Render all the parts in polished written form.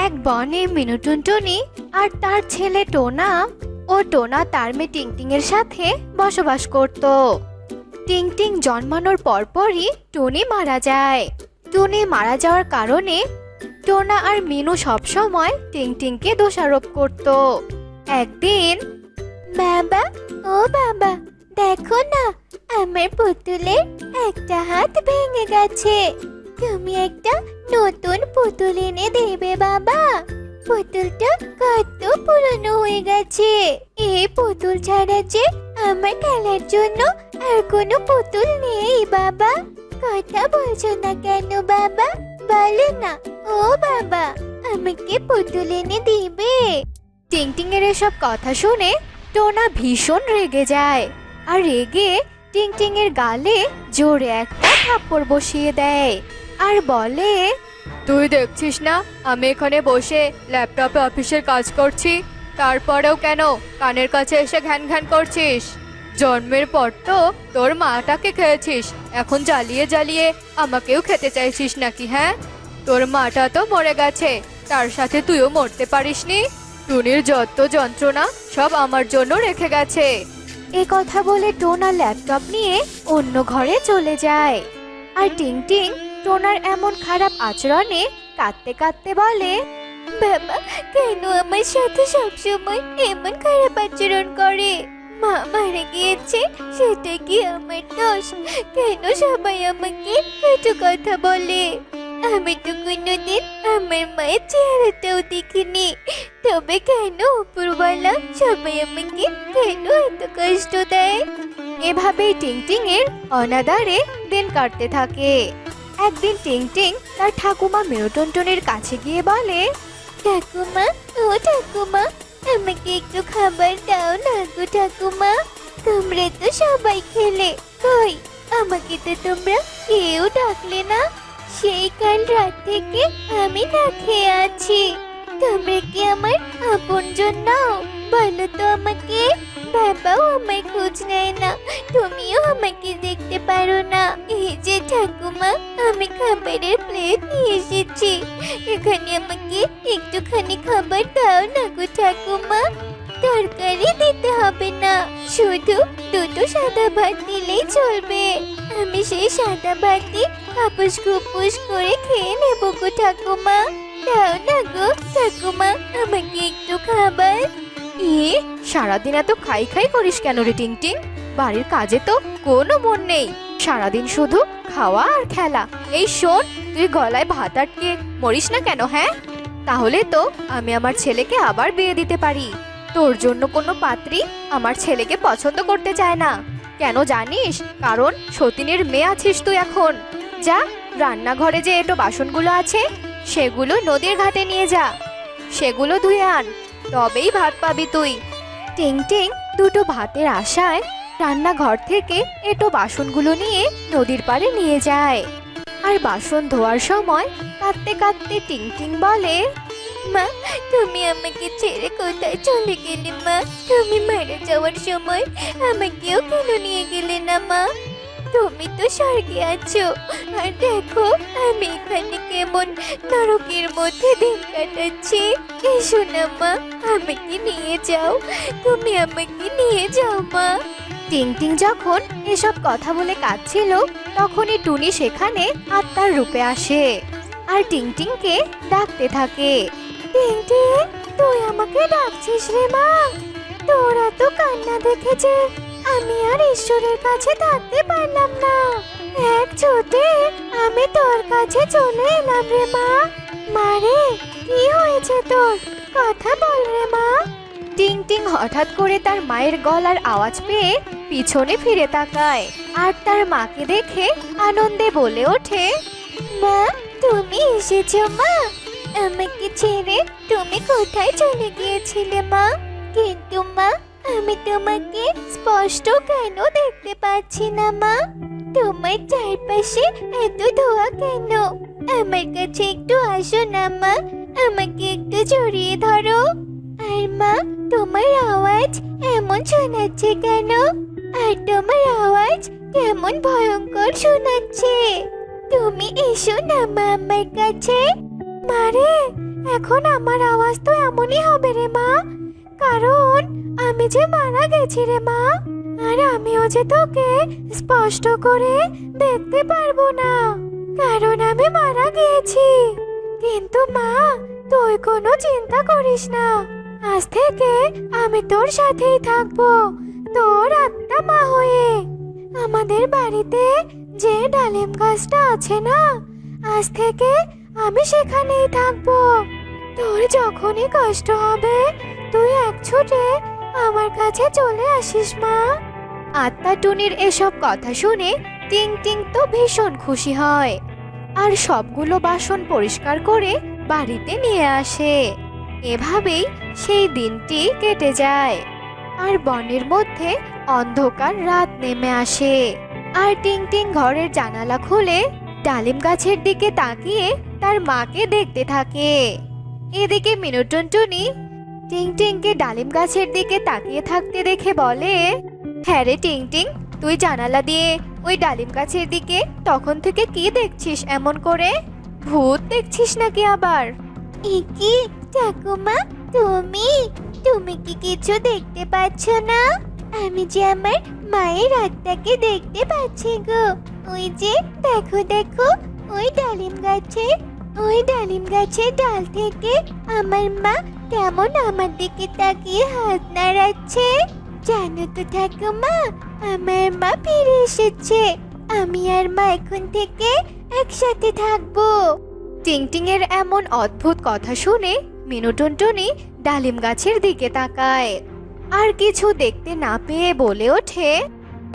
এক বনে মিনু টুনটুনি আর তার ছেলে টোনা ও টোনা তার মেয়ে টিংটিং এর সাথে বসবাস করত। টিংটিং জন্মানোর পরপরই টুনি মারা যায়। টুনি মারা যাওয়ার কারণে টোনা আর মিনু সবসময় টিংটিংকে দোষারোপ করত। একদিন, বাবা, ও বাবা, দেখো না, আমার পুতুলের একটা হাত ভেঙে গেছে। তুমি একটা নতুন পুতুল এনে দেবে বাবা। পুতুলটা কত পুরনো হয়ে গেছে। এই পুতুল ছাড়া যে আমার খেলার জন্য আর কোনো পুতুল নেই বাবা। কথা বলছো না কেন বাবা? বলো না, ও বাবা, আমাকে পুতুল এনে দিবে। টিংটিং এর এসব কথা শুনে টোনা ভীষণ রেগে যায় আর রেগে টিংটিং এর গালে জোরে একটা থাপ্পড় বসিয়ে দেয় আর বলে, তুই দেখছিস না আমি এখানে বসে ল্যাপটপে অফিসের কাজ করছি, তারপরেও কেন কানের কাছে এসে ঘ্যান ঘ্যান করছিস? জন্মের পর তো তোর মাটাকে খেয়েছিস, এখন জ্বালিয়ে জ্বালিয়ে আমাকেও খেতে চাইছিস নাকি? হ্যাঁ, তোর মাটা তো মরে গেছে, তার সাথে তুইও মরতে পারিসনি। টুনির যত যন্ত্রণা সব আমার জন্য রেখে গেছে। এ কথা বলে টোনা ল্যাপটপ নিয়ে অন্য ঘরে চলে যায় আর টিংটিং টোনার এমন খারাপ আচরণে কাঁদতে কাঁদতে বলে, বাবা কেন আমার সাথে সবসময় এমন খারাপ আচরণ করে? মা মারা গিয়েছে, সেটা কি আমার দোষ? কেন সবাই আমাকে কটু কথা বলে? আমি তো কোনোদিন আমার মায়ের চেহারাটাও দেখিনি, তবে কেন উপরওয়ালা সবাই আমাকে কেন এত কষ্ট দেয়? এভাবেই টিংটিং এর অনাদারে দিন কাটতে থাকে। একদিন টিংটিং তার ঠাকুমা মিনু টুনটুনির কাছে গিয়ে বলে, ঠাকুমা, ও ঠাকুমা, আমাকে একটু খাবার দাও না গো ঠাকুমা। তোমরা তো সবাই খেলে, কই আমাকে তো তোমরা কেউ ডাকলে না। সেই কাল রাত থেকে আমি না খেয়ে আছি। তোমরা কি আমার আপনজন নাও? বলো তো আমাকে। বাবাও আমার খোঁজ নেয় না, তুমিও আমাকে দেখতে পারো না। এই যে ঠাকুমা, আমি খাবারের প্লেট নিয়ে এসেছি, এখানে আমাকে একটুখানি খাবার দাও না গো ঠাকুমা। তরকারি দিতে হবে না, শুধু দুটো সাদা ভাত দিলেই চলবে। আমি সেই সাদা ভাতই হাপুস খুপুস করে খেয়ে নেবো গো ঠাকুমা। দাও না গো ঠাকুমা, আমাকে একটু খাবার। সারাদিন এত খাই খাই করিস কেন রে টিংটিং? বাড়ির কাজে তো কোনো মন নেই, সারাদিন শুধু খাওয়া আর খেলা। এই শোন, তুই গলায় ভাত আটকে মরিস না কেন? হ্যাঁ, তাহলে তো আমি আমার ছেলেকে আবার বিয়ে দিতে পারি। তোর জন্য কোনো পাত্রী আমার ছেলেকে পছন্দ করতে চায় না। কেন জানিস? কারণ সতীনের মেয়ে আছিস তুই এখন। যা, রান্নাঘরে যে এটো বাসনগুলো আছে সেগুলো নদীর ঘাটে নিয়ে যা, সেগুলো ধুয়ে আন, তবেই ভাত পাবি তুই। টিংটিং দুটো ভাতের আশায় রান্নাঘর থেকে এটো বাসনগুলো নিয়ে নদীর পাড়ে নিয়ে যায় আর বাসন ধোয়ার সময় কাঁদতে কাঁদতে টিংটিং বলে, মা, তুমি আমাকে ছেড়ে কোথায় চলে গেলে মা? তুমি মারা যাওয়ার সময় আমাকেও কেন নিয়ে গেলে না মা? তুমি তো স্বর্গে আছো, আর দেখো আমি এখানে কেমন নরকের মধ্যে দিন কাটাচ্ছি। এসো না মা, আমাকে নিয়ে যাও, তুমি আমাকে নিয়ে যাও মা। টিংটিং যখন এসব কথা বলে কাঁদছিল, তখনই টুনি সেখানে আত্মার রূপে আসে আর টিংটিংকে ডাকতে থাকে, টিংটিং, তুই আমাকে ডাকছিস রে মা? তোর এত কান্না দেখেছে আমি আর ঈশ্বরের কাছে থাকতে পারলাম না। এক ছোটে আমি তোর কাছে চলে এলাম রে মা। মারে, কি হয়েছে তোর? কথা বল রে মা। টিংটিং হঠাৎ করে তার মায়ের গলার আওয়াজ পেয়ে পিছনে ফিরে তাকায় আর তার মাকে দেখে আনন্দে বলে ওঠে, মা, তুমি এসেছো মা? আমাকে ছেড়ে তুমি কোথায় চলে গিয়েছিলে মা? কিন্তু মা, আমি তোমাকে স্পষ্ট কেন দেখতে পাচ্ছি না মা? তোমার চারপাশে এত ধোঁয়া কেন? আমার কাছে একটু আসো না মা, আমাকে একটু জড়িয়ে ধরো। আর মা, তোমার আওয়াজ এমন শোনাচ্ছে কেন? আর তোমার আওয়াজ কেমন ভয়ঙ্কর শোনাচ্ছে। তুমি এসো না মা আমার কাছে। মারে, এখন আমার আওয়াজ তো এমনই হবে রে মা, কারণ আমি যে মারা গেছি রে মা। আর আমিও যে তোকে স্পষ্ট করে দেখতে পারবো না, কারণ আমি মারা গিয়েছি। কিন্তু মা, তুই কোনো চিন্তা করিস না, আজ থেকে আমি তোর সাথেই থাকবো, তোর আত্মা মা হয়ে। আমাদের বাড়িতে যে ডালিম গাছটা আছে না, আজ থেকে আমি সেখানেই থাকবো। তোর যখনই কষ্ট হবে তুই এক ছুটে আমার কাছে চলে আসিস মা। আত্মা টুনির এসব কথা শুনে টিং টিং তো ভীষণ খুশি হয় আর সবগুলো বাসন পরিষ্কার করে বাড়িতে নিয়ে আসে। এভাবেই সেই দিনটি কেটে যায় আর বনের মধ্যে অন্ধকার রাত নেমে আসে। আর টিং টিং ঘরের জানালা খুলে ডালিম গাছের দিকে তাকিয়ে তার মাকে দেখতে থাকে। এদিকে মিনু টুনটুনি টিং টিংকে ডালিম গাছের দিকে তাকিয়ে থাকতে দেখে বলে, হ্যাঁ রে টিং টিং, তুই জানালা দিয়ে ওই ডালিম গাছের দিকে তখন থেকে কি দেখছিস এমন করে? ভূত দেখছিস নাকি আবার? কি ঠাকুমা, তুমি তুমি কি কিছু দেখতে পাচ্ছ না? আমি যে আমার মায়ের আত্মাকে দেখতে পাচ্ছি গো। ওই যে দেখো দেখো, ওই ডালিম গাছের ডাল থেকে আমার মা কেমন আমার দিকে তাকিয়ে হাত নাড়াচ্ছে। জানো তো ঠাকুমা, আমার মা ফিরে এসেছে। আমি আর মা এখন থেকে একসাথে থাকবো। টিং টিং এর এমন অদ্ভুত কথা শুনে মিনু টুনটুনি ডালিম গাছের দিকে তাকায় আর কিছু দেখতে না পেয়ে বলে ওঠে,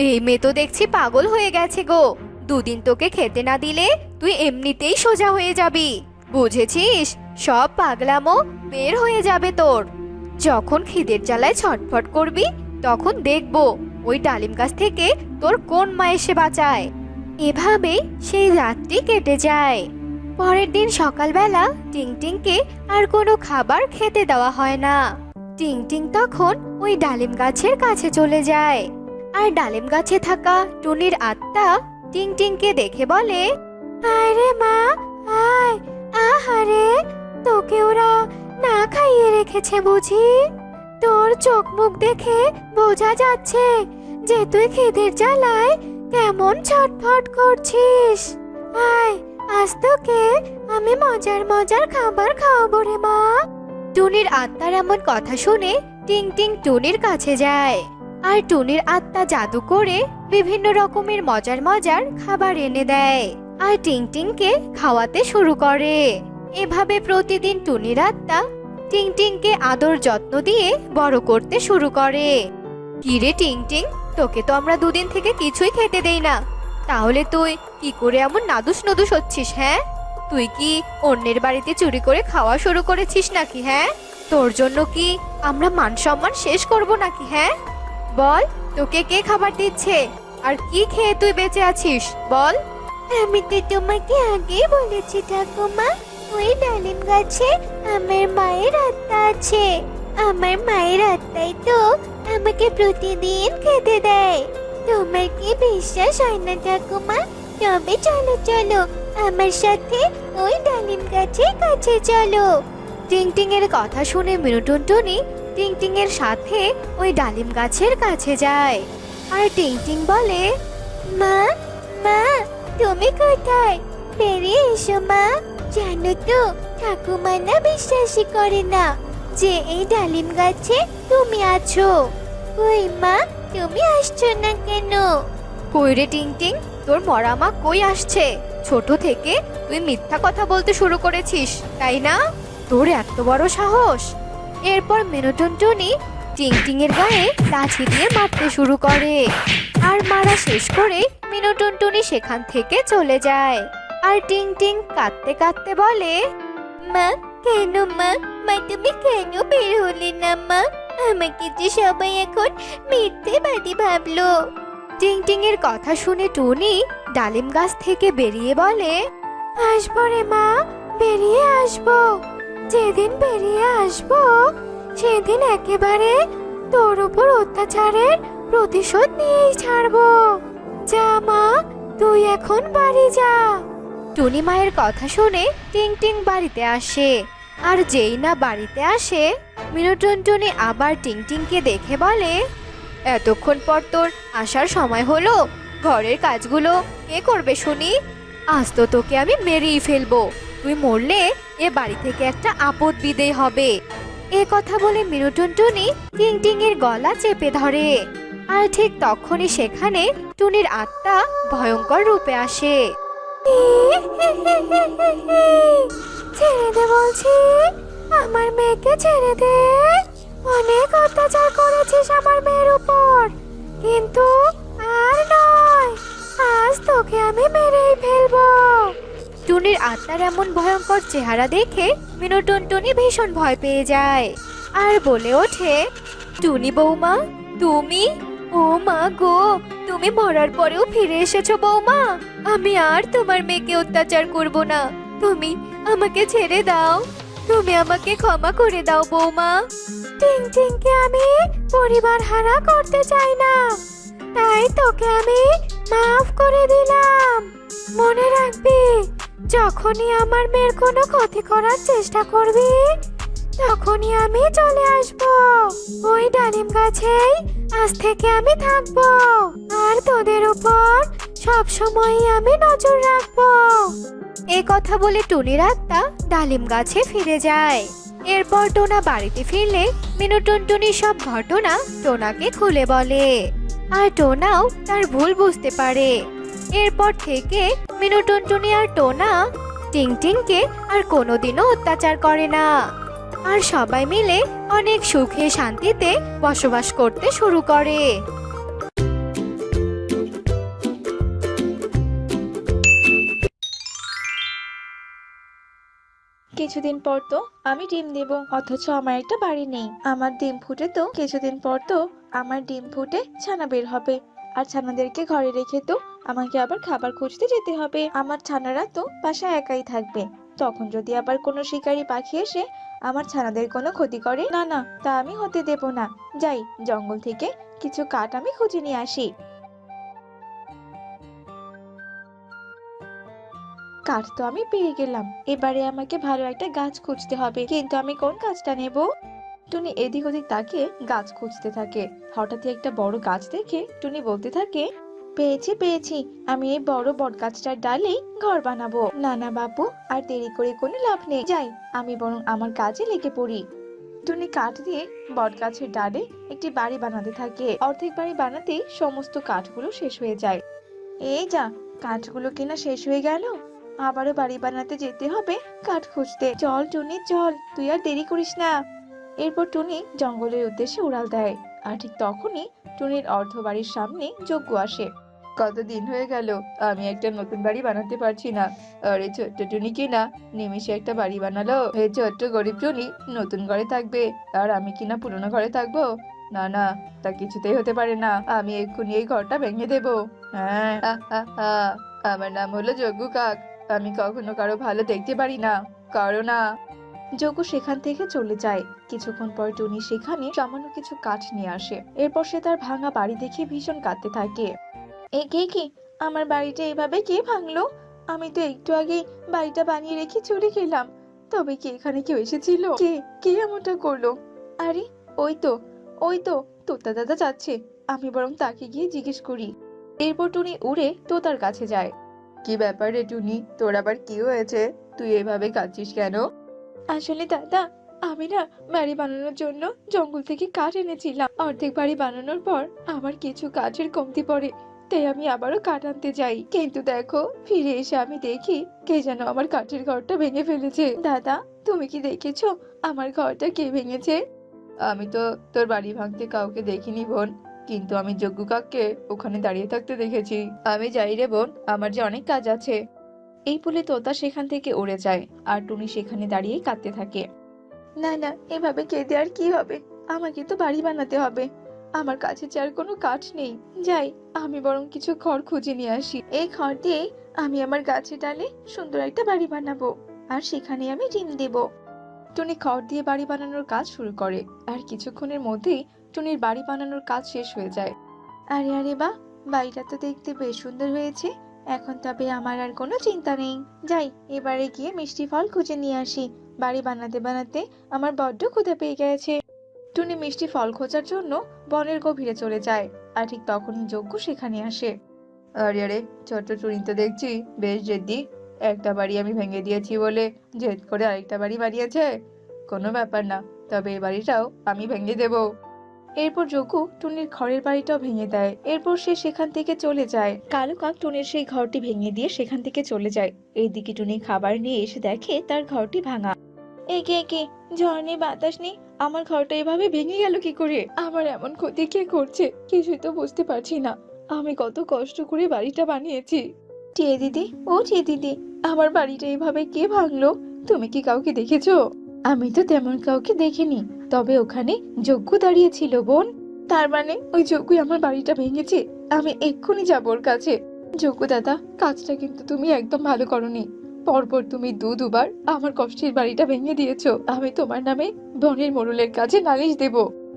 এই মেয়ে তো দেখছি পাগল হয়ে গেছে গো। দুদিন তোকে খেতে না দিলে তুই এমনিতেই সোজা হয়ে যাবি, বুঝেছিস? সব পাগলামো বের হয়ে যাবে তোর। যখন খিদের জ্বালায় ছটফট করবি তখন দেখবো ওই ডালিম গাছ থেকে তোর কোন মা এসে বাঁচায়। এভাবেই সেই রাতটি কেটে যায়। পরের দিন সকালবেলা টিং টিংকে আর কোনো খাবার খেতে দেওয়া হয় না। টিং টিং তখন ওই ডালিম গাছের কাছে চলে যায় আর ডালিম গাছে থাকা টুনির আত্মা টিং টিংকে দেখে বলে, আয় রে মা, আয়। আহারে, তোকে ওরা না খাইয়ে রেখেছে বুঝি? তোর চোখ মুখ দেখে বোঝা যাচ্ছে যে তুই খিদের জ্বালায় কেমন ছটফট করছিস। আয়, আজ তোকে আমি মজার মজার খাবার খাওয়াবো রে মা। টুনির আত্মার এমন কথা শুনে টিং টিং টুনির কাছে যায় আর টুনির আত্মা জাদু করে বিভিন্ন রকমের মজার মজার খাবার এনে দেয় আর টিং টিংকে খাওয়াতে শুরু করে। এভাবে প্রতিদিন টুনির আত্মা টিং টিংকে আদর যত্ন দিয়ে বড় করতে শুরু করে। কিরে টিং টিং, তোকে তো আমরা দুদিন থেকে কিছুই খেতে দেই না, তাহলে তুই কি করে এমন নাদুস নদুস হচ্ছিস? হ্যাঁ, তুই কি অন্যের বাড়িতে চুরি করে খাওয়া শুরু করেছিস নাকি? হ্যাঁ, তোর জন্য কি আমরা মান সম্মান শেষ করব নাকি? হ্যাঁ বল, তোকে কে খাবার দিচ্ছে আর কি খেয়ে তুই বেঁচে আছিস বল? আমি তো তোমাকে আগেই বলেছি ঠাকুমা, ওই ডালিম গাছে আমার মায়ের আত্মা আছে। আমার মায়ের আত্মাই তো আমাকে প্রতিদিন খেতে দেয়। তোমার কি বিশ্বাস হয় না ঠাকুমা? তবে চলো চলো, আমার সাথে ওই ডালিম গাছের কাছে চলো। টিং টিং এর কথা শুনে মিনু টুনটুনি টিং টিং এর সাথে ওই ডালিম গাছের কাছে যায় আর টিং টিং বলে, মা, মা, তুমি কোথায়? বেরিয়ে এসো মা। জানো তো ঠাকুমা না বিশ্বাসই করে না যে এই ডালিম গাছে তুমি আছো। ওই মা, তুমি আসছো না কেন? কই রে টিং টিং, তোর মরা মা কই আসছে? ছোট থেকে তুই মিথ্যা কথা বলতে শুরু করেছিস তাই না? তোর এত বড় সাহস! এরপর মিনু টুনটুনি টিং টিং এর গায়ে লাঠি দিয়ে মারতে শুরু করে আর মারা শেষ করে মিনু টুনটুনি সেখান থেকে চলে যায় আর টিং টিং কাঁদতে কাঁদতে বলে, মা, কেন মা? মা, তুমি কেন বের হলে না মা? আমাকে যে সবাই এখন মিথ্যেবাদী ভাবলো। টিং টিং এর কথা শুনে টুনি ডালিম গাছ থেকে বেরিয়ে বলে, আসবো রে মা, বেরিয়ে আসবো। যেদিন বেরিয়ে আসবো সেদিন একেবারে তোর উপর অত্যাচারের প্রতিশোধ নিয়েই ছাড়বো। যা মা, তুই এখন বাড়ি যা। টুনি মায়ের কথা শুনে টিং টিং বাড়িতে আসে আর যেই না বাড়িতে আসে, মিনু টুনটুনি আবার টিংটিংকে দেখে বলে, এতক্ষণ পর তোর আসার সময় হলো, ঘরের কাজগুলো কে করবে শুনি? আজ তো তোকে আমি মেরেই ফেলবো, তুই মরলে এ বাড়ি থেকে একটা আপদ বিদেয় হবে। এ কথা বলে মিনু টুনটুনি টিংটিং এর গলা চেপে ধরে। আর ঠিক তখনই সেখানে টুনির আত্মা ভয়ঙ্কর রূপে আসে। ছেড়ে দে বলছি, আমার মেয়েকে ছেড়ে দে। অনেক অত্যাচার করেছিস আমার মেয়ের উপর, কিন্তু আর নয়, আজ তোকে আমি মেরেই ফেলবো। টুনির আত্মার এমন ভয়ঙ্কর চেহারা দেখে মিনু টুনটুনি ভীষণ ভয় পেয়ে যায় আর বলে ওঠে, টুনি বৌমা, তুমি? ও মা গো, তুমি মরার পরেও ফিরে এসেছো বৌমা। আমি আর তোমার মেয়েকে অত্যাচার করব না, তুমি আমাকে ছেড়ে দাও, তুমি আমাকে ক্ষমা করে দাও বৌমা। টিংটিংকে আমি পরিবার হারা করতে চাই না, তাই তোকে আমি মাফ করে দিলাম। মনে রাখবি, যখনই আমার মেয়ের কোনো ক্ষতি করার চেষ্টা করবি, তখনই আমি চলে আসব। ওই ডালিম গাছেই আজ থেকে আমি থাকবো, আর তোদের উপর সব সময় আমি নজর রাখবো। এ কথা বলে টুনির আত্মা ডালিম গাছে ফিরে যায়। এরপর টোনা বাড়িতে ফিরলে মিনু টুনটুনি সব ঘটনা টোনাকে খুলে বলে, আর টোনাও তার ভুল বুঝতে পারে। এরপর থেকে মিনু টুনটুনি আর টোনা টিংটিংকে আর কোনোদিনও অত্যাচার করে না, আর সবাই মিলে অনেক সুখে শান্তিতে বসবাস করতে শুরু করে। কিছুদিন পর তো আমি ডিম দেব, অথচ আমার একটা বাড়ি নেই। আমার ডিম ফুটে তো কিছুদিন পর তো আমার ডিম ফুটে ছানা বের হবে, আর ছানাদেরকে ঘরে রেখে তো আমাকে আবার খাবার খুঁজতে যেতে হবে। আমার ছানারা তো বাসায় একাই থাকবে, তখন যদি আবার কোনো শিকারী পাখি এসে আমার ছানাদের কোনো ক্ষতি করে, না না, তা আমি হতে দেব না। যাই, জঙ্গল থেকে কিছু কাঠ আমি খুঁজে নিয়ে আসি। কাঠ তো আমি পেয়ে গেলাম, এবারে আমাকে ভালো একটা গাছ খুঁজতে হবে, কিন্তু আমি কোন গাছটা নেব? টুনি এদিক ওদিক তাকিয়ে গাছ খুঁজতে থাকে। হঠাৎই একটা বড় গাছ দেখে টুনি বলতে থাকে, পেয়েছি পেয়েছি, আমি এই বড় বট গাছটার ডালেই ঘর বানাবো। না না বাবু, আর দেরি করে কোনো লাভ নেই, যাই আমি বরং আমার কাজে লেগে পড়ি। টুনি কাঠ দিয়ে বট গাছের ডালে একটি বাড়ি বানাতে থাকে। অর্ধেক বাড়ি বানাতেই সমস্ত কাঠগুলো শেষ হয়ে যায়। এই যা, কাঠগুলো কিনা শেষ হয়ে গেল, আবারও বাড়ি বানাতে যেতে হবে কাঠ খুঁজতে। চল টুনি চল, তুই আর দেরি করিস না। এরপর টুনি জঙ্গলের উদ্দেশ্যে উড়াল দেয়, আর ঠিক তখনই টুনির অর্ধ বাড়ির সামনে যজ্ঞ আসে। কতদিন হয়ে গেল আমি একটা নতুন বাড়ি বানাতে পারছি না, আর এই ছোট্ট টুনি কিনা নিমিষে একটা বাড়ি বানালো। এই ছোট্ট গরিব টুনি নতুন ঘরে থাকবে, আর আমি কিনা পুরোনো ঘরে থাকবো? না না, তা কিছুতেই হতে পারে না, আমি এক্ষুনি এই ঘরটা ভেঙে দেবো। হ্যাঁ, আমার নাম হলো যজ্ঞ কাক, আমি কখনো কারো ভালো দেখতে পারি না, কারো না। যজ্ঞ সেখান থেকে চলে যায়। কিছুক্ষণ পর টুনি সেখানে সামান্য কিছু কাঠ নিয়ে আসে। এরপর সে তার ভাঙা বাড়ি দেখে ভীষণ কাঁদতে থাকে। এ কি, আমার বাড়িটা এভাবে কে ভাঙলো? আমি তো একটু আগে বাড়িটা বানিয়ে রেখে চলে গেলাম, তবে কি এখানে কেউ এসেছিল? কে কে এমনটা করলো? আরে ওই তো তোতা দাদা যাচ্ছে, আমি বরং তাকে গিয়ে জিজ্ঞেস করি। এরপর টুনি উড়ে তোতার কাছে যায়। কি ব্যাপার রে টুনি, তোর আবার কি হয়েছে? তুই এভাবে কাঁদছিস কেন? আসলে দাদা, আমি না বাড়ি বানানোর জন্য জঙ্গল থেকে কাঠ এনেছিলাম। অর্ধেক বাড়ি বানানোর পর আমার কিছু কাঠের কমতি পড়ে, তাই আমি আবারও কাঠ আনতে যাই। কিন্তু দেখো, ফিরে এসে আমি দেখি কে যেন আমার কাঠের ঘরটা ভেঙে ফেলেছে। দাদা, তুমি কি দেখেছো আমার ঘরটা কে ভেঙেছে? আমি তো তোর বাড়ি ভাঙতে কাউকে দেখিনি বোন, কিন্তু আমি যজ্ঞ কাককে ওখানে দাঁড়িয়ে থাকতে দেখেছি। আমি যাই রে বোন, আমার যে অনেক কাজ আছে। এই বলে তোতা সেখান থেকে উড়ে যায়, আর টুনি সেখানে দাঁড়িয়ে কাঁদতে থাকে। না না, এভাবে কেঁদে আর কি হবে, আমাকে তো বাড়ি বানাতে হবে, আমার কাছে যে আর কোনো কাঠ নেই। যাই, আমি বরং কিছু খড় খুঁজে নিয়ে আসি। এই খড় দিয়ে আমি আমার গাছের ডালে সুন্দর একটা বাড়ি বানাবো, আর সেখানে আমি ডিম দেব। টুনি খড় দিয়ে বাড়ি বানানোর কাজ শুরু করে, আর কিছুক্ষণের মধ্যেই টুনির বাড়ি বানানোর কাজ শেষ হয়ে যায়। আরে আরে বাহ, বাড়িটা তো দেখতে বেশ সুন্দর হয়েছে, এখন তবে আমার আর কোনো চিন্তা নেই। যাই, এবারে গিয়ে মিষ্টি ফল খুঁজে নিয়ে আসি, বাড়ি বানাতে বানাতে আমার বড্ড ক্ষুধা পেয়ে গেছে। টুনি মিষ্টি ফল খোঁজার জন্য বনের গভীরে চলে যায়, আর ঠিক তখনই যজ্ঞ সেখানে আসে। আরে আরে, ছোট্ট টুনি তো দেখছি বেশ জেদি। একটা বাড়ি আমি ভেঙে দিয়েছি বলে জেদ করে আরেকটা বাড়ি বানিয়েছে। কোনো ব্যাপার না, তবে এই বাড়িটাও আমি ভেঙে দেব। এরপর যজ্ঞ টুনির ঘরের বাড়িটাও ভেঙে দেয়। এরপর সে সেখান থেকে চলে যায়। কালো কাক টুনির সেই ঘরটি ভেঙে দিয়ে সেখান থেকে চলে যায়। এইদিকে টুনি খাবার নিয়ে এসে দেখে তার ঘরটি ভাঙা। একে একে ঝড় নেই বাতাস নেই, আমার ঘরটা এভাবে ভেঙে গেল কি করে? আমার এমন ক্ষতি কে করছে কিছুই তো বুঝতে পারছি না। আমি কত কষ্ট করে বাড়িটা বানিয়েছি। টিয়ে দিদি, ও টিয়ে দিদি, আমার বাড়িটা এভাবে কে ভাঙলো? তুমি কি কাউকে দেখেছো? আমি তো তেমন কাউকে দেখিনি, তবে ওখানে যজ্ঞ দাঁড়িয়ে ছিল বোন। তার মানে ওই যজ্ঞই আমার বাড়িটা ভেঙেছে। আমি এক্ষুনি যাবো ওর কাছে। যজ্ঞ দাদা, কাজটা কিন্তু তুমি একদম ভালো করোনি। পরপর তুমি দুবার আমার কষ্টের বাড়িটা ভেঙে দিয়েছো। আমি তোমার নামে বনের মোড়লের কাছে নালিশ দেব।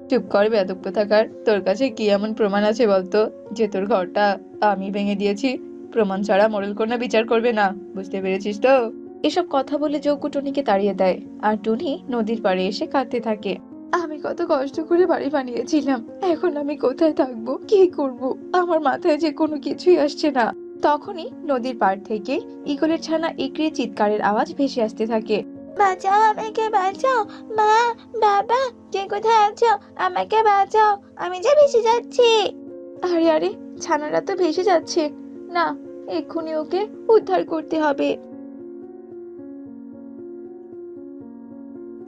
চুপ কর বেয়াদব কোথাকার, তোর কাছে কি এমন প্রমাণ আছে বলতো যে তোর ঘরটা আমি ভেঙে দিয়েছি? প্রমাণ ছাড়া মোড়ল কোনো বিচার করবে না, বুঝতে পেরেছিস তো? এসব কথা বলে যজ্ঞ টুনিকে তাড়িয়ে দেয়, আর টুনি নদীর পাড়ে এসে কাঁদতে থাকে। আমি কত কষ্ট করে বাড়ি বানিয়েছিলাম, এখন আমি কোথায় থাকবো, কি করব? আমার মাথায় যে কোনো কিছুই আসছে না। তখনই নদীর পাড় থেকে ঈগলের ছানা ইকড়ে চিৎকারের আওয়াজ ভেসে আসতে থাকে। বাঁচাও, আমাকে বাঁচাও, মা, বাবা, কে কোথায় আছো? আমাকে বাঁচাও, আমি যে ভেসে যাচ্ছি। আরে আরে, ছানারা তো ভেসে যাচ্ছে না, এক্ষুনি ওকে উদ্ধার করতে হবে।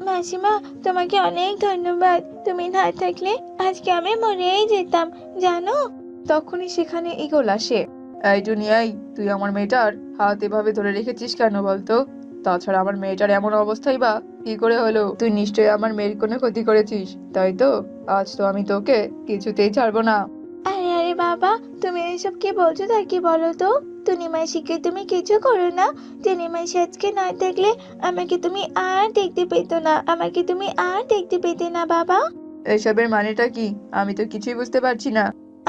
মাসিমা, তোমাকে অনেক ধন্যবাদ। তুমি না থাকলে আজকে আমি মরেই যেতাম, জানো? তখনই সেখানে ঈগল আসে। এই দুনিয়ায় তুই আমার মেয়েটার হাত এভাবে ধরে রেখেছিস কেন বলতো? তাছাড়া আমার মেয়েটার এমন অবস্থাই বা কি করে হলো? তুই নিশ্চয়ই আমার মেয়ের কোনো ক্ষতি করেছিস, তাই তো? আজ তো আমি তোকে কিছুতেই ছাড়বো না। আরে আরে বাবা, তুমি এসব কি বলছো তা কি বলো তো? টুনি মাসিকে তুমি কিছু করো না। টুনি মাসি আজকে না দেখলে আমাকে তুমি আর দেখতে পেতো না, আমাকে তুমি আর দেখতে পেতে না বাবা। এসবের মানেটা কি? আমি তো কিছুই বুঝতে পারছি না।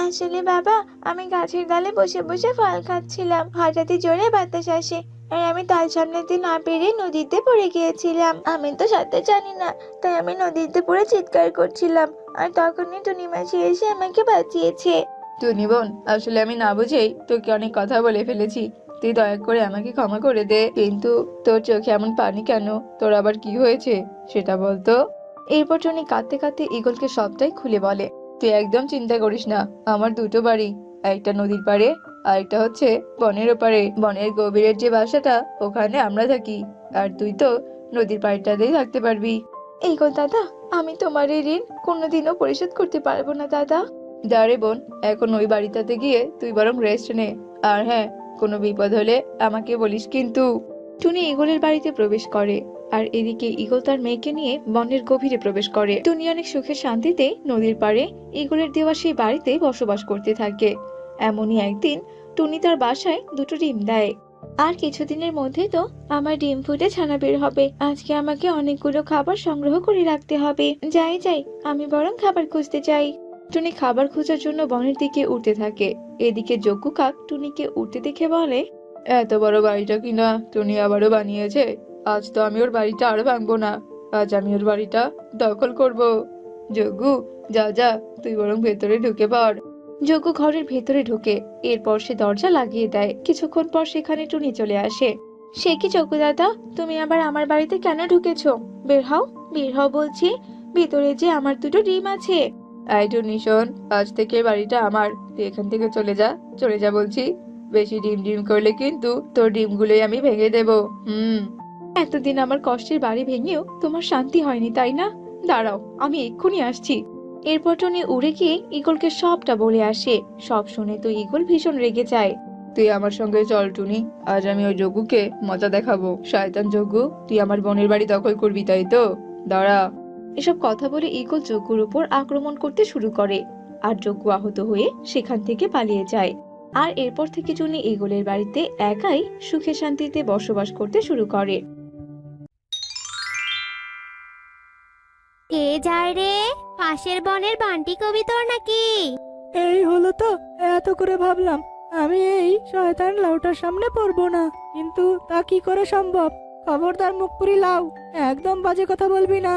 আসলে বাবা, আমি গাছের ডালে বসে বসে ফল খাচ্ছিলাম, হঠাৎই জোরে বাতাস আসে, আর আমি তাল সামলাতে না পেরে নদীতে পড়ে গিয়েছিলাম। আমি তো সাঁতার জানি না, তাই আমি নদীতে পড়ে চিৎকার করছিলাম, আর তখনই টুনি মাসি এসে আমাকে বাঁচিয়েছে। টুনি বোন, আসলে আমি না বুঝেই তোকে অনেক কথা বলে ফেলেছি। তুই দয়া করে আমাকে ক্ষমা করে দে। কিন্তু তোর চোখে এমন পানি কেন? তোর আবার কি হয়েছে সেটা বলতো। এরপর টুনি কাঁদতে কাঁদতে ঈগলকে সবটাই খুলে বলে। তুই একদম চিন্তা করিস না, আমার দুটো বাড়ি, একটা নদীর পাড়ে আর একটা হচ্ছে বনের ওপারে। বনের গভীরের যে বাসাটা, ওখানে আমরা থাকি, আর তুই তো নদীর পাড়টাতেই থাকতে পারবি। ঈগল দাদা, আমি তোমার এই ঋণ কোনোদিনও পরিশোধ করতে পারবো না দাদা। দাঁড়ে বোন, এখন ওই বাড়িটাতে গিয়ে তুই বরং রেস্ট নে। আর হ্যাঁ, কোনো বিপদ হলে আমাকে বলিস কিন্তু। টুনি ঈগলের বাড়িতে প্রবেশ করে, আর এদিকে ঈগল তার মেয়েকে নিয়ে বনের গভীরে প্রবেশ করে। টুনি অনেক সুখে শান্তিতে নদীর পাড়ে ঈগলের দেওয়া সেই বাড়িতে বসবাস করতে থাকে। এমনই একদিন টুনি তার বাসায় দুটো ডিম দেয়। আর কিছুদিনের মধ্যে তো আমার ডিম ফুটে ছানা বের হবে। আজকে আমাকে অনেকগুলো খাবার সংগ্রহ করে রাখতে হবে। যাই যাই, আমি বরং খাবার খুঁজতে চাই। টুনি খাবার খোঁজার জন্য বনের দিকে উঠতে থাকে। এদিকে যজ্ঞ কাক টুনিকে উঠতে দেখে বলে, এত বড় বাড়িটা কিনা টুনি আবারও বানিয়েছে। আজ তো আমি ওর বাড়িটা আর ভাঙবো না, আজ আমি ওর বাড়িটা দখল করব। যজ্ঞ, যা যা, তুই বরং ভেতরে ঢুকে পড়। যজ্ঞ ঘরের ভেতরে ঢুকে, এরপর সে দরজা লাগিয়ে দেয়। কিছুক্ষণ পর সেখানে টুনি চলে আসে। সে কি যজ্ঞ দাদা, তুমি আবার আমার বাড়িতে কেন ঢুকেছো? বের হও, বের হও বলছি, ভেতরে যে আমার দুটো ডিম আছে। এই টুনি শোন, আজ থেকে বাড়িটা আমার, তুই এখান থেকে চলে যা, চলে যা বলছি। বেশি ডিম ডিম করলে কিন্তু তোর ডিমগুলোই আমি ভেঙে দেব। এতদিন আমার কষ্টের বাড়ি ভেঙেও তোমার শান্তি হয়নি তাই না? দাঁড়াও, আমি এক্ষুনি আসছি। এরপর টুনি উড়ে গিয়ে ঈগলকে সবটা বলে আসে। সব শুনে তো ঈগল ভীষণ রেগে যায়। তুই আমার সঙ্গে চল টুনি, আজ আমি ওই যজ্ঞকে মজা দেখাবো। শয়তান যজ্ঞ, তুই আমার বোনের বাড়ি দখল করবি তাই তো? দাঁড়া। এসব কথা বলে ঈগল যজ্ঞর উপর আক্রমণ করতে শুরু করে, আর যজ্ঞ আহত হয়ে সেখান থেকে পালিয়ে যায়। আর এরপর থেকে টুনি ঈগলের বাড়িতে একাই সুখে শান্তিতে বসবাস করতে শুরু করে। কে যায় রে? পাশের বনের বান্টি কবি তোর নাকি? এই হলো তো, এত করে ভাবলাম আমি এই শয়তান লাউটার সামনে পড়বো না, কিন্তু তা কি করে সম্ভব? খবরদার মুখ পুরি লাউ, একদম বাজে কথা বলবি না।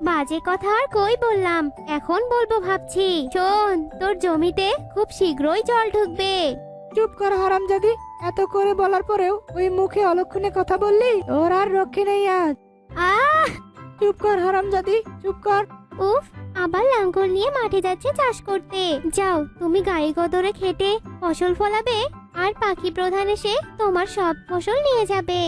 বাজে কথা আর কই বললাম, এখন বলবো ভাবছি। শোন, তোর জমিতে খুব শীঘ্রই জল ঢুকবে। চুপ কর হারামজাদি, এত করে বলার পরেও ওই মুখে অলক্ষণে কথা বললি, ওর আর রক্ষে নেই আজ। আহ, চুপ কর হারামজাদি, চুপ কর। উফ, আবার লাঙ্গল নিয়ে মাঠে যাচ্ছে চাষ করতে। যাও, তুমি গায়ে গদরে খেটে ফসল ফলাবে, আর পাখি প্রধান এসে তোমার সব ফসল নিয়ে যাবে।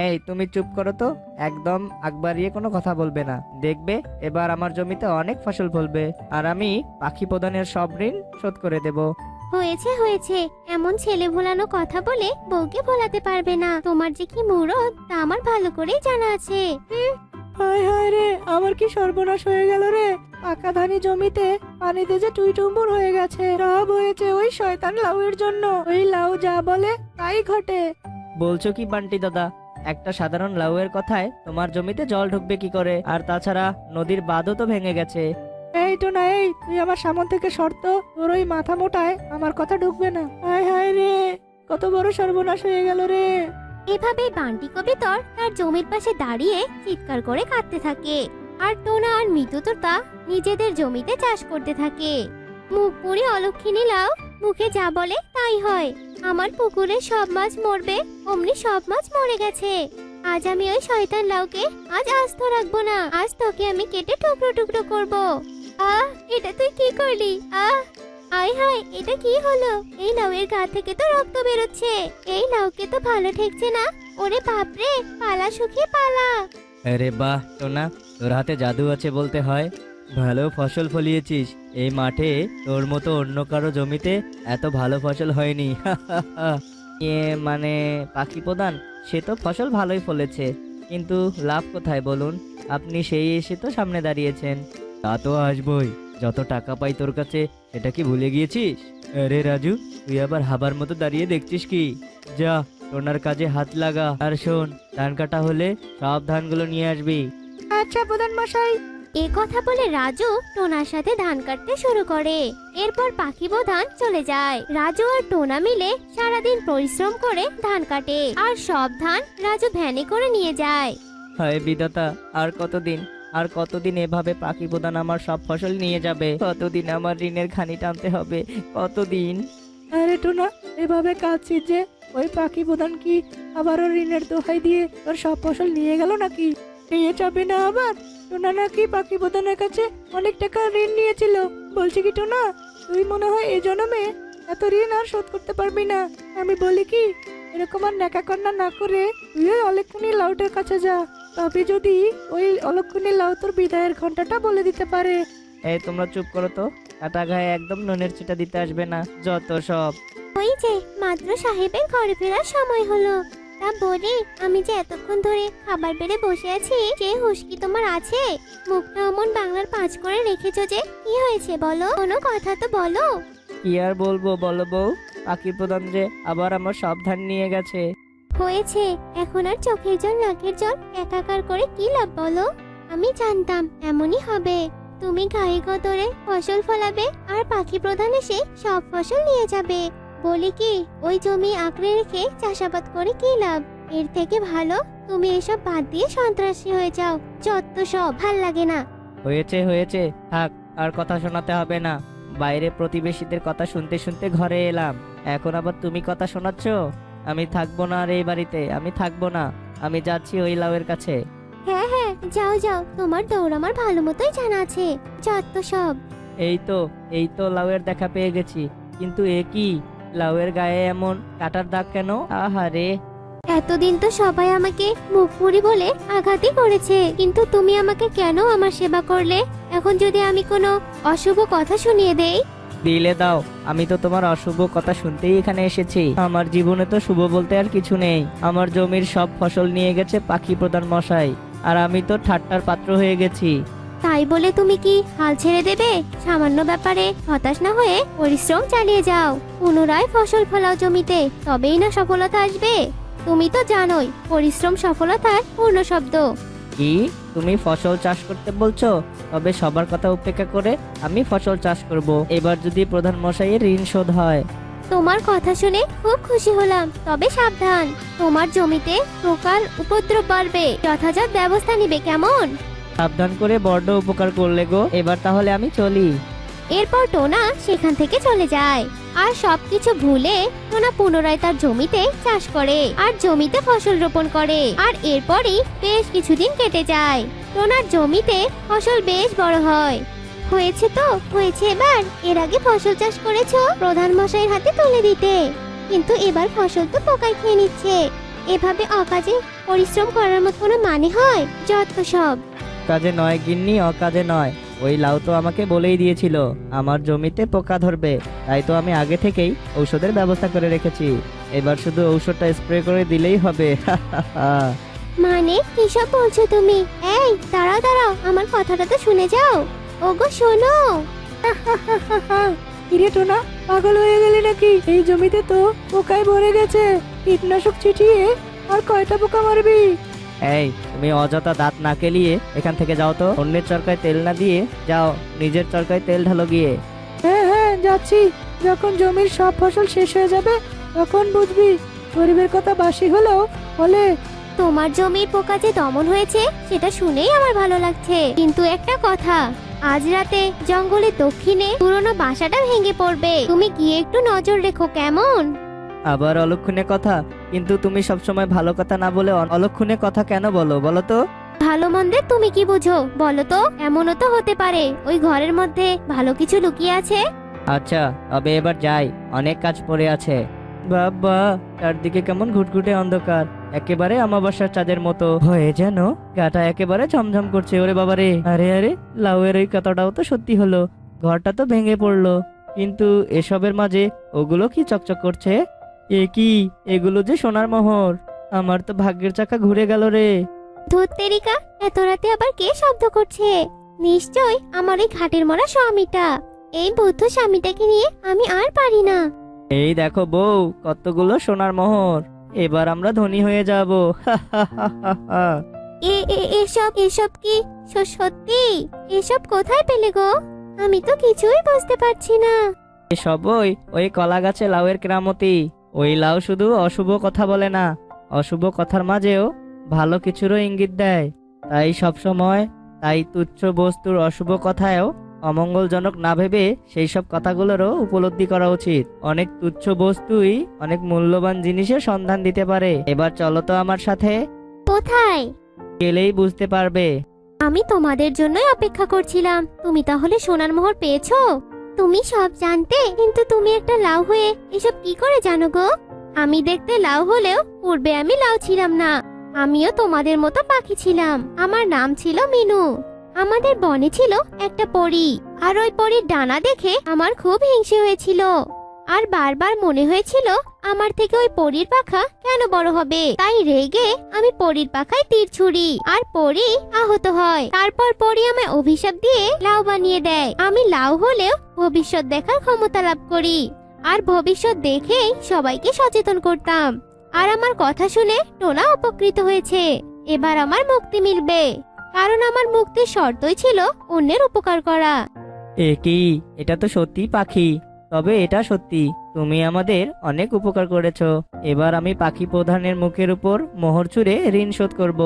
এই তুমি চুপ করো তো, একদম আগ বাড়িয়ে কোনো কথা বলবে না। দেখবে এবার আমার জমিতে অনেক ফসল ফলবে, আর আমি পাখি প্রদানের সব ঋণ শোধ করে দেব। হয়েছে হয়েছে, এমন ছেলে ভোলানো কথা বলে বউকে ভোলাতে পারবে না। তোমার যে কি মুরদ তা আমার ভালো করেই জানা আছে। হায় হায় রে, আমার কি সর্বনাশ হয়ে গেল রে। পাকা ধানি জমিতে পানিতে যে টুইটুম্বুর হয়ে গেছে। সব হয়েছে ওই শয়তান লাউয়ের জন্য। ওই লাউ যা বলে তাই ঘটে। বলছো কি বান্টি দাদা, একটা সাধারণ লাউয়ের কথায় তোমার জমিতে জল ঢুকবে কি করে? আর তাছাড়া নদীর বাঁধও তো ভেঙে গেছে। এই তো না, এই তুই আমার সামন থেকে শর্ত, তোর ওই মাথা মোটায় আমার কথা ঢুকবে না। হায় হায় রে, কত বড় সর্বনাশ হয়ে গেল রে। এভাবে বান্টি কবিতর তার জমির পাশে দাঁড়িয়ে চিৎকার করে কাঁদতে থাকে, আর টোনা আর মিতু তোতা নিজেদের জমিতে চাষ করতে থাকে। মুখ পুরি অলক্ষিনী লাউ মুখে যা বলে তাই হয়। আমার পুকুরে সব মাছ মরবে, অমনি সব মাছ মরে গেছে। আজ আমি ওই শয়তান লাউকে আজ আস্ত রাখবো না। আজ তোকে আমি কেটে টুকরো টুকরো করব। আহ, এটা তুই কি করলি? আহ, আয় হায়, এটা কি হলো? এই লাউয়ের গা থেকে তো রক্ত বেরোচ্ছে। এই লাউকে তো ভালো ঠেকছে না। ওরে বাপরে, পালা শুকিয়ে পালা। আরে বাহ টোনা, তোর হাতে জাদু আছে বলতে হয়। ভালো ফসল ফলিয়েছিস। এই মাঠে তোর মতো অন্য কারো জমিতে এত ভালো ফসল হয়নি। মানে পাখি প্রধান, সে তো ফসল ভালোই ফলেছে, কিন্তু লাভ কোথায় বলুন? আপনি সেই এসে তো সামনে দাঁড়িয়েছেন। তা তো আসবই, যত টাকা পাই তোর কাছে সেটা কি ভুলে গিয়েছিস? আরে রাজু, তুই আবার হাবার মতো দাঁড়িয়ে দেখছিস কি? যা, টোনার কাজে হাত লাগা। আর শোন, ধান কাটা হলে সব ধানগুলো নিয়ে আসবি। আচ্ছা প্রধান মশাই। এ কথা বলে রাজু টোনার সাথে ধান কাটতে শুরু করে। এরপর পাখি প্রধান চলে যায়। রাজু আর টোনা মিলে সারাদিন পরিশ্রম করে ধান কাটে, আর সব ধান রাজু ভ্যানে করে নিয়ে যায়। হায় বিধাতা, আর কতদিন আর কতদিন এভাবে পাখি প্রধান আমার সব ফসল নিয়ে যাবে? কতদিন আমার ঋণের খানি টানতে হবে? কতদিন? আরে টোনা, এভাবে কাঁদছিস যে, ওই পাখি প্রধান কি আবারও ঋণের দোহাই দিয়ে তোর সব ফসল নিয়ে গেল নাকি? নিয়ে যাবে না আবার? টোনা নাকি পাখি প্রধানের কাছে অনেক টাকা ঋণ নিয়েছিল। বলছি কি টোনা, তুই মনে হয় এই জন্মে এত ঋণ আর শোধ করতে পারবি না। আমি বলি কি, এরকম আর নেকা কন্যা না করে তুই ওই অলক্ষণী লাউটার কাছে যা। তবে যদি ওই অলক্ষণী লাউ তোর বিদায়ের ঘন্টাটা বলে দিতে পারে। এই তোমরা চুপ করো তো, কাটা গায়ে একদম নুনের ছিটা দিতে আসবে না, যত সব। ওই যে মাত্র সাহেবের ঘরে ফেরার সময় হলো। তা বলি, আমি যে এতক্ষণ ধরে খাবার বেড়ে বসে আছি, সে হুঁশ কি তোমার আছে? মুখটা অমন বাংলার পাঁচ করে রেখেছো যে, কি হয়েছে বলো? কোনো কথা তো বলো। কি আর বলবো বলো বউ, পাখি প্রধান যে আবার আমার সব ধান নিয়ে গেছে। হয়েছে, এখন আর চোখের জল নাকের জল একাকার করে কি লাভ বলো? আমি জানতাম এমনই হবে। তুমি গায়ে গতরে ফসল ফলাবে, আর পাখি প্রধান এসে সব ফসল নিয়ে যাবে। বলি কি, ওই জমি আঁকড়ে রেখে চাষাবাদ করে কি লাভ? এর থেকে ভালো তুমি এসব বাদ দিয়ে সন্ত্রাসী হয়ে যাও। যত সব, ভাল লাগে না। হয়েছে হয়েছে, থাক, আর কথা শোনাতে হবে না। বাইরে প্রতিবেশীদের কথা শুনতে শুনতে ঘরে এলাম, এখন আবার তুমি কথা শোনাচ্ছ? আমি থাকবো না আর এই বাড়িতে, আমি থাকবো না। আমি যাচ্ছি ওই লাউয়ের কাছে। হ্যাঁ হ্যাঁ, যাও যাও, তোমার দৌড় আমার ভালো মতোই জানা আছে। যত সব। এই তো লাউয়ের দেখা পেয়ে গেছি, কিন্তু এ কি? লাউয়ের গায়ে এমন কাটার দাগ কেন? আহারে! এতদিন তো সবাই আমাকে মুখপুরি বলে আঘাতই করেছে, কিন্তু তুমি আমাকে কেন আমার সেবা করলে? এখন যদি আমি কোনো অশুভ কথা শুনিয়ে দেই? দিলে দাও, আমি তো তোমার অশুভ কথা শুনতেই এখানে এসেছি। আমার জীবনে তো শুভ বলতে আর কিছু নেই। আমার জমির সব ফসল নিয়ে গেছে পাখি প্রধান মশাই, আর আমি তো ঠাট্টার পাত্র হয়ে গেছি। তাই বলে তুমি কি হাল ছেড়ে দেবে? সামান্য ব্যাপারে হতাশ না হয়ে পরিশ্রম চালিয়ে যাও। পুনরায় ফসল ফলাও জমিতে, তবেই না সফলতা আসবে। তুমি তো জানোই পরিশ্রম সফলতার পূর্ণ শব্দ। কি তুমি ফসল চাষ করতে বলছো? তবে সবার কথা উপেক্ষা করে আমি ফসল চাষ করব। এবার যদি প্রধান মশাইয়ের ঋণ শোধ হয়। তোমার কথা শুনে খুব খুশি হলাম, তবে সাবধান, তোমার জমিতে পোকার উপদ্রব বাড়বে, যথাযথ ব্যবস্থা নিবে কেমন? সাবধান করে বড্ড উপকার করলে গো, এবার তাহলে আমি চলি। এরপর টোনা সেখান থেকে চলে যায়। আর সবকিছু ভুলে টোনা পুনরায় তার জমিতে চাষ করে আর জমিতে ফসল রোপণ করে। আর এরপরই বেশ কিছুদিন কেটে যায়। টোনার জমিতে ফসল বেশ বড় হয়। হয়েছে তো হয়েছে, এবার এর আগে ফসল চাষ করেছো প্রধান মশাইয়ের হাতে তুলে দিতে, কিন্তু এবার ফসল তো পোকায় খেয়ে নিচ্ছে। এভাবে অকাজে পরিশ্রম করার মতো কোনো মানে হয়? যত সব। কাজে নয় গিন্নি, অকাজে নয়। ওই লাউ তো আমাকে বলেই দিয়েছিল আমার জমিতে পোকা ধরবে, তাই তো আমি আগে থেকেই ঔষধের ব্যবস্থা করে রেখেছি। এবার শুধু ঔষধটা স্প্রে করে দিলেই হবে। মানে কিসব বলছো তুমি? এই দাঁড়াও দাঁড়াও, আমার কথাটা তো শুনে যাও। ওগো শোনো। কিরে টোনা, পাগল হয়ে গেলি নাকি? এই জমিতে তো পোকায় ভরে গেছে, কীটনাশক ছিটিয়ে আর কয়টা পোকা মারবি? এই তুমি অযথা দাঁত না কেলিয়ে এখান থেকে যাও তো। অন্যের চরকায় তেল না দিয়ে যাও, নিজের চরকায় তেল ঢালো গিয়ে। হ্যাঁ হ্যাঁ যাচ্ছি, যখন জমির সব ফসল শেষ হয়ে যাবে তখন বুঝবি গরিবের কথা বাসি হলেও বলে। তোমার জমির পোকা যে দমন হয়েছে সেটা শুনেই আমার ভালো লাগছে, কিন্তু একটা কথা, আজ রাতে জঙ্গলের দক্ষিণে পুরনো বাসাটা ভেঙে পড়বে, তুমি গিয়ে একটু নজর রেখো কেমন? আবার অলক্ষণে কথা? কিন্তু তুমি সবসময় ভালো কথা না বলে অলক্ষণে কথা কেন বলো, বলো তো? ভালো মন্দের তুমি কি বুঝো বলো তো? এমনও তো হতে পারে ওই ঘরের মধ্যে ভালো কিছু লুকিয়ে আছে। আচ্ছা তবে এবার যাই, অনেক কাজ পড়ে আছে। বাবা, চারদিকে কেমন ঘুটঘুটে অন্ধকার, একেবারে আমাবাসার চাঁদের মতো হয়ে, যেন গাটা একেবারে ঝমঝম করছে। ওরে বাবারে, আরে আরে, লাউয়ের ওই কথাটাও তো সত্যি হলো, ঘরটা তো ভেঙে পড়লো, কিন্তু এসবের মাঝে ওগুলো কি চকচক করছে? এ কি, এগুলো যে সোনার মোহর! আমার তো ভাগ্যের চাকা ঘুরে গেল রে। ধুত্তেরিকা, এত রাতে আবার কে শব্দ করছে? নিশ্চয় আমার এই ঘাটের মরা স্বামীটা। এই বৌদ্ধ স্বামীটাকে নিয়ে আমি আর পারি না। এই দেখো বউ, কতগুলো সোনার মোহর, এবার আমরা ধনী হয়ে যাব। এসব এসব কি সত্যি? এসব কোথায় পেলে গো? আমি তো কিছুই বুঝতে পারছি না। এসবই ওই কলা গাছে লাউয়ের কেরামতি। ওই লাউ শুধু অশুভ কথা বলে না, অশুভ কথার মাঝেও ভালো কিছুরও ইঙ্গিত দেয়। তাই সবসময় তুচ্ছ বস্তুর অশুভ কথায়ও অমঙ্গলজনক না ভেবে সেই সব কথাগুলোরও উপলব্ধি করা উচিত। অনেক তুচ্ছ বস্তুই অনেক মূল্যবান জিনিসের সন্ধান দিতে পারে। এবার চলো তো আমার সাথে, কোথায়? গেলেই বুঝতে পারবে। আমি তোমাদের জন্যই অপেক্ষা করছিলাম। তুমি তাহলে সোনার মোহর পেয়েছো? তুমি সব জানতে, কিন্তু তুমি একটা লাউ হয়ে এসব কি করে জানো গো? আমি দেখতে লাউ হলেও পূর্বে আমি লাউ ছিলাম না। আমিও তোমাদের মতো পাখি ছিলাম। আমার নাম ছিল মিনু। আমাদের বনে ছিল একটা পরী, আর ওই পরীর ডানা দেখে আমার খুব হিংসে হয়েছিল। আর বারবার মনে হয়েছিল আমার থেকে ওই পরীর পাখা কেন বড় হবে। তাই রেগে আমি পরীর পাখায় তীর ছুড়ি, আর পরী আহত হয়। তারপর পরী আমায় অভিশাপ দিয়ে লাউ বানিয়ে দেয়। আমি লাউ হলেও ভবিষ্যৎ দেখার ক্ষমতা লাভ করি, আর ভবিষ্যৎ দেখেই সবাইকে সচেতন করতাম। আর আমার কথা শুনে টোনা উপকৃত হয়েছে। এবার আমার মুক্তি মিলবে, কারণ আমার মুক্তির শর্তই ছিল অন্যের উপকার করা। এ কি, এটা তো সত্যি পাখি। তবে এটা সত্যি, তুমি আমাদের অনেক উপকার করেছো। এবার আমি পাখি প্রধানের মুখের উপর মোহর ছুঁড়ে ঋণ শোধ করব।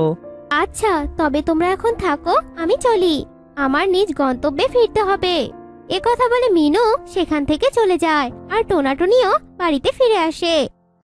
আচ্ছা, তবে তোমরা এখন থাকো, আমি চলি। আমার নিজ গন্তব্যে ফিরতে হবে। এ কথা বলে মিনু সেখান থেকে চলে যায়, আর টোনাটুনিও বাড়িতে ফিরে আসে।